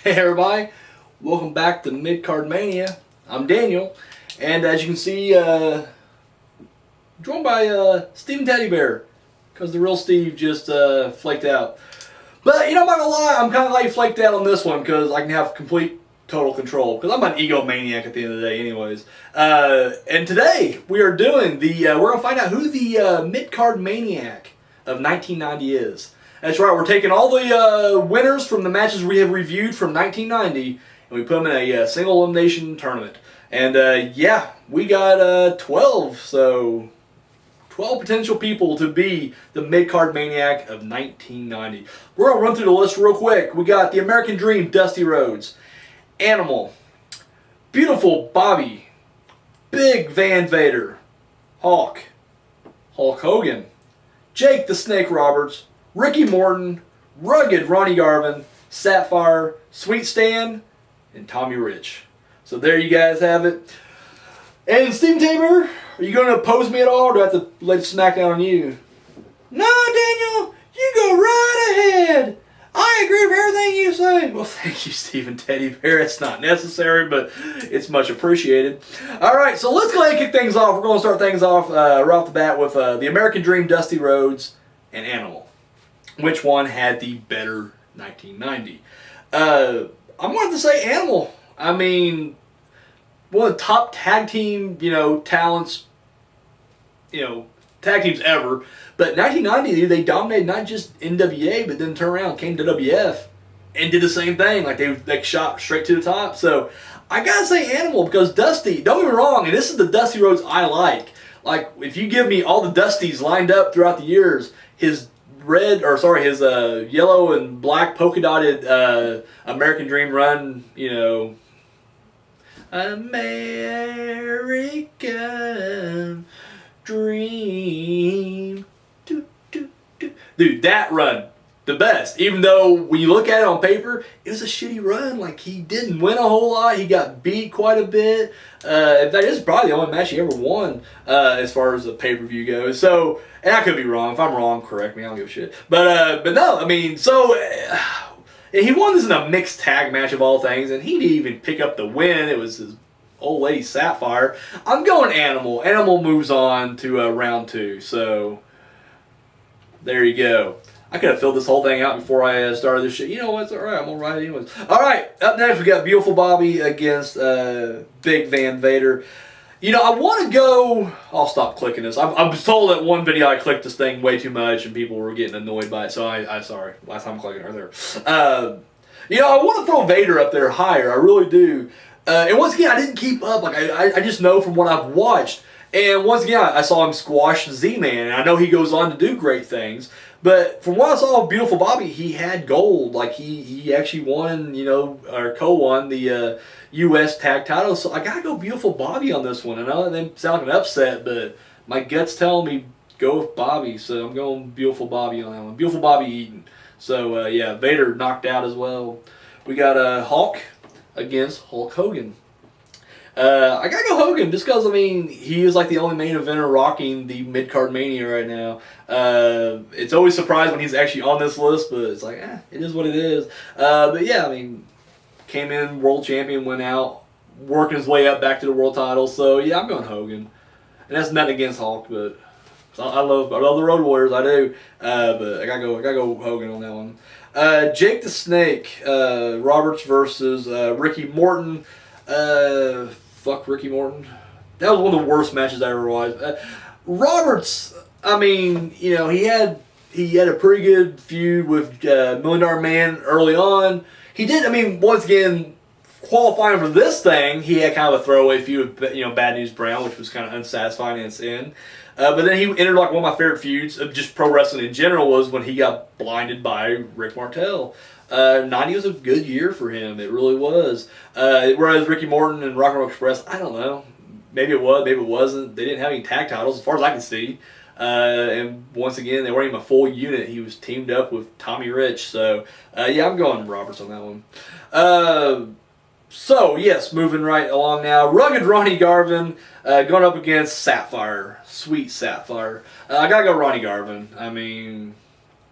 Hey everybody, welcome back to Mid-Card Mania. I'm Daniel, and as you can see, joined by Steve Teddy Bear, because the real Steve just flaked out. But you know, I'm not gonna lie, I'm kind of glad he flaked out on this one because I can have complete, total control. Because I'm an egomaniac at the end of the day, anyways. And today we are doing we're gonna find out who the Mid-Card Maniac of 1990 is. That's right, we're taking all the winners from the matches we have reviewed from 1990 and we put them in a single elimination tournament. And yeah, we got 12, so 12 potential people to be the Mid-Card Maniac of 1990. We're going to run through the list real quick. We got the American Dream, Dusty Rhodes, Animal, Beautiful Bobby, Big Van Vader, Hulk Hogan, Jake the Snake Roberts, Ricky Morton, Rugged Ronnie Garvin, Sapphire, Sweet Stan, and Tommy Rich. So there you guys have it. And Steve Tabor, are you going to oppose me at all, or do I have to lay the smackdown on you? No, Daniel, you go right ahead. I agree with everything you say. Well, thank you, Stephen Teddy Bear. It's not necessary, but it's much appreciated. All right, so let's go ahead and kick things off. We're going to start things off right off the bat with the American Dream, Dusty Rhodes, and Animal. Which one had the better 1990? I'm going to say Animal. I mean, one of the top tag team, talents, tag teams ever. But 1990, they dominated not just NWA, but then turned around, came to WF, and did the same thing. Like they shot straight to the top. So I gotta say Animal because Dusty. Don't get me wrong, and this is the Dusty Rhodes I like. Like if you give me all the Dustys lined up throughout the years, his yellow and black polka dotted American Dream run, American Dream. Dude, that run, the best. Even though when you look at it on paper, it was a shitty run. Like he didn't win a whole lot. He got beat quite a bit. That is probably the only match he ever won as far as the pay-per-view goes. So, and I could be wrong. If I'm wrong, correct me. I don't give a shit. But no, I mean, so he won this in a mixed tag match of all things, and he didn't even pick up the win. It was his old lady Sapphire. I'm going Animal. Animal moves on to round 2. So there you go. I could have filled this whole thing out before I started this shit. You know what? It's alright. I'm going to write it anyways. Alright, up next we got Beautiful Bobby against Big Van Vader. I want to go... I'll stop clicking this. I was told that one video I clicked this thing way too much and people were getting annoyed by it. So I'm sorry. Last time I'm clicking right there. I want to throw Vader up there higher. I really do. And once again, I didn't keep up. Like I just know from what I've watched. And once again, I saw him squash Z-Man. And I know he goes on to do great things. But from what I saw of Beautiful Bobby, he had gold. Like he actually won, or co-won the U.S. tag title. So I gotta go Beautiful Bobby on this one. I know they sound like an upset, but my gut's telling me go with Bobby. So I'm going Beautiful Bobby on that one. Beautiful Bobby Eaton. So yeah, Vader knocked out as well. We got Hulk against Hulk Hogan. I gotta go Hogan just because, he is like the only main eventer rocking the Mid-Card Mania right now. It's always surprised when he's actually on this list, but it's like, it is what it is. But yeah, came in world champion, went out, working his way up back to the world title. So yeah, I'm going Hogan. And that's nothing against Hulk, but I love the Road Warriors, I do. But I gotta go Hogan on that one. Jake the Snake Roberts versus Ricky Morton. Fuck Ricky Morton. That was one of the worst matches I ever watched. Roberts, he had a pretty good feud with $1 Million Man early on. He did, once again, qualifying for this thing, he had kind of a throwaway feud with, Bad News Brown, which was kind of unsatisfying in its end. But then he entered like one of my favorite feuds of just pro wrestling in general was when he got blinded by Rick Martel. 90 was a good year for him. It really was. Whereas Ricky Morton and Rock and Roll Express, I don't know. Maybe it was, maybe it wasn't. They didn't have any tag titles as far as I can see. And once again, they weren't even a full unit. He was teamed up with Tommy Rich. So, yeah, I'm going Roberts on that one. So, yes, moving right along now. Rugged Ronnie Garvin going up against Sapphire. Sweet Sapphire. I gotta go Ronnie Garvin.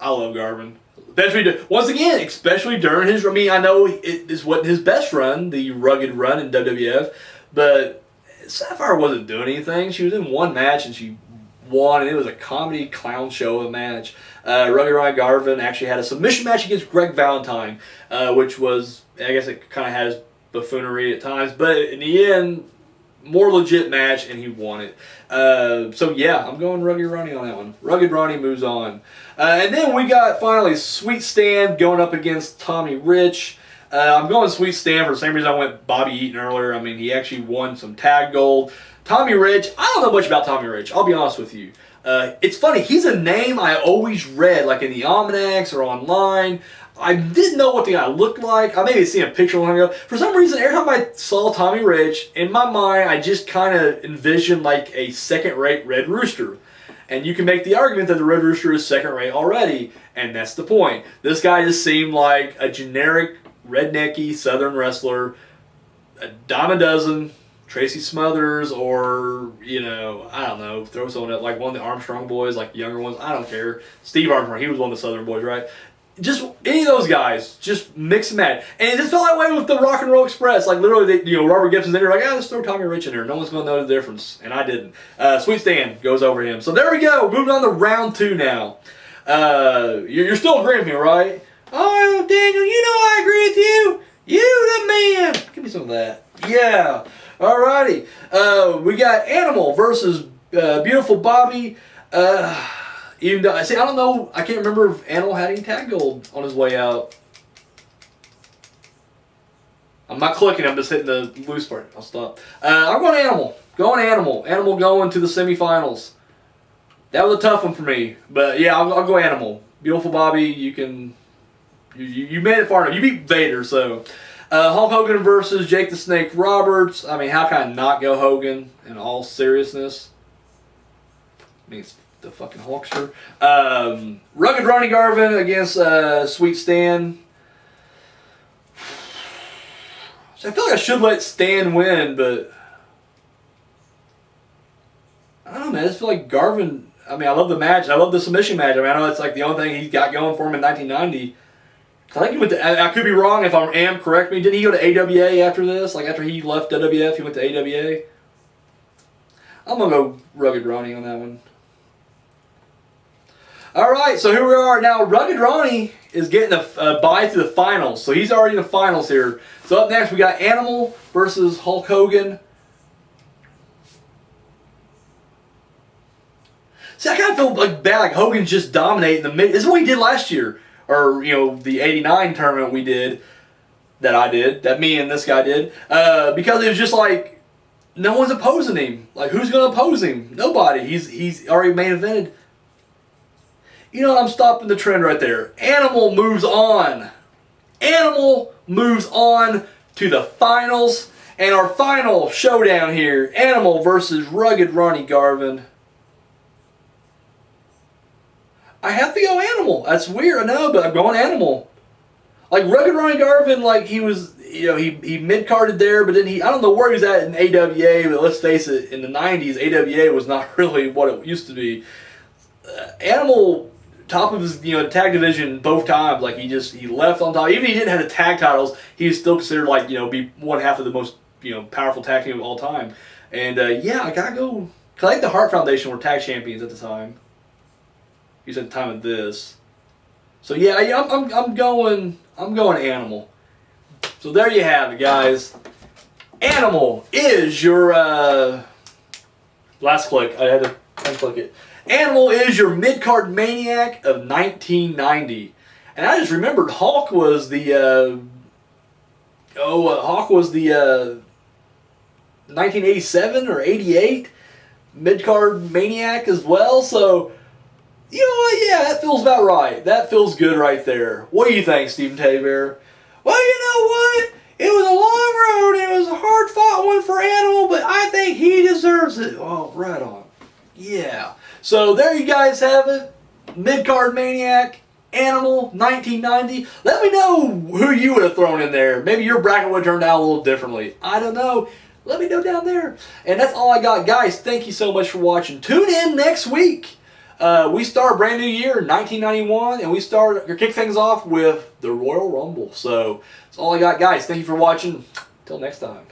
I love Garvin. That's what he did. Once again, especially during his, I mean, I know it wasn't his best run, the rugged run in WWF, but Sapphire wasn't doing anything. She was in one match and she won, and it was a comedy clown show of a match. Rugged Ronnie Garvin actually had a submission match against Greg Valentine, which was, I guess it kind of has buffoonery at times, but in the end, more legit match, and he won it. So yeah, I'm going Rugged Ronnie on that one. Rugged Ronnie moves on. And then we got finally Sweet Stan going up against Tommy Rich. I'm going Sweet Stan for the same reason I went Bobby Eaton earlier. I mean, he actually won some tag gold. Tommy Rich, I don't know much about Tommy Rich, I'll be honest with you. It's funny, he's a name I always read, like in the almanacs or online. I didn't know what the guy looked like. I maybe seen a picture long ago. For some reason, every time I saw Tommy Rich, in my mind, I just kind of envisioned like a second-rate Red Rooster. And you can make the argument that the Red Rooster is second-rate already, and that's the point. This guy just seemed like a generic, rednecky Southern wrestler, a dime a dozen, Tracy Smothers, or, you know, I don't know, throw someone up, like one of the Armstrong boys, like younger ones, I don't care. Steve Armstrong, he was one of the Southern boys, right? Just any of those guys, just mix and match. And it just felt that way with the Rock and Roll Express. Like literally, Robert Gibson's in there, like, let's throw Tommy Rich in there. No one's going to know the difference. And I didn't. Sweet Stan goes over him. So there we go. Moving on to round 2 now. You're still agreeing with me, right? Oh, Daniel, you know I agree with you. You the man. Give me some of that. Yeah. Alrighty. We got Animal versus Beautiful Bobby. Even though, see, I don't know, I can't remember if Animal had any tag gold on his way out. I'm not clicking, I'm just hitting the loose part. I'll stop. I'm going Animal. Going Animal. Animal going to the semifinals. That was a tough one for me. But yeah, I'll go Animal. Beautiful Bobby, you made it far enough. You beat Vader, so. Hulk Hogan versus Jake the Snake Roberts. I mean, how can I not go Hogan in all seriousness? I mean, it's the fucking Hulkster. Rugged Ronnie Garvin against Sweet Stan. So I feel like I should let Stan win, but I don't know, man. I just feel like Garvin, I mean, I love the match. I love the submission match. I mean, I know it's like the only thing he's got going for him in 1990. I think he went to, I could be wrong if I am, correct me. Didn't he go to AWA after this? Like after he left WWF, he went to AWA? I'm going to go Rugged Ronnie on that one. Alright, so here we are. Now, Rugged Ronnie is getting a bye to the finals. So he's already in the finals here. So up next, we got Animal versus Hulk Hogan. See, I kind of feel like bad, like Hogan's just dominating the mid. This is what he did last year. Or, you know, the 89 tournament we did, that me and this guy did. Because it was just like, no one's opposing him. Like, who's going to oppose him? Nobody. He's already main evented. You know what? I'm stopping the trend right there. Animal moves on. Animal moves on to the finals. And our final showdown here, Animal versus Rugged Ronnie Garvin. I have to go Animal. That's weird, I know, but I'm going Animal. Like, Rugged Ronnie Garvin, like, he was, you know, he mid-carded there, but then I don't know where he was at in AWA, but let's face it, in the 90s, AWA was not really what it used to be. Animal, top of his, tag division both times, like, he left on top. Even if he didn't have the tag titles, he was still considered, like, be one half of the most, powerful tag team of all time. And, yeah, I gotta go, because I think the Hart Foundation were tag champions at the time. At the time of this. So yeah, I'm going Animal. So there you have it, guys. Animal is your last click. I had to unclick it. Animal is your Mid-Card Maniac of 1990. And I just remembered Hulk was the 1987 or 88 Mid-Card Maniac as well. So you know what? Yeah, that feels about right. That feels good right there. What do you think, Stephen Taybear? Well, you know what? It was a long road. It was a hard-fought one for Animal, but I think he deserves it. Oh, right on. Yeah. So there you guys have it. Mid-Card Maniac, Animal, 1990. Let me know who you would have thrown in there. Maybe your bracket would have turned out a little differently. I don't know. Let me know down there. And that's all I got. Guys, thank you so much for watching. Tune in next week. we start a brand new year, 1991, and we kick things off with the Royal Rumble. So that's all I got, guys. Thank you for watching. Till next time.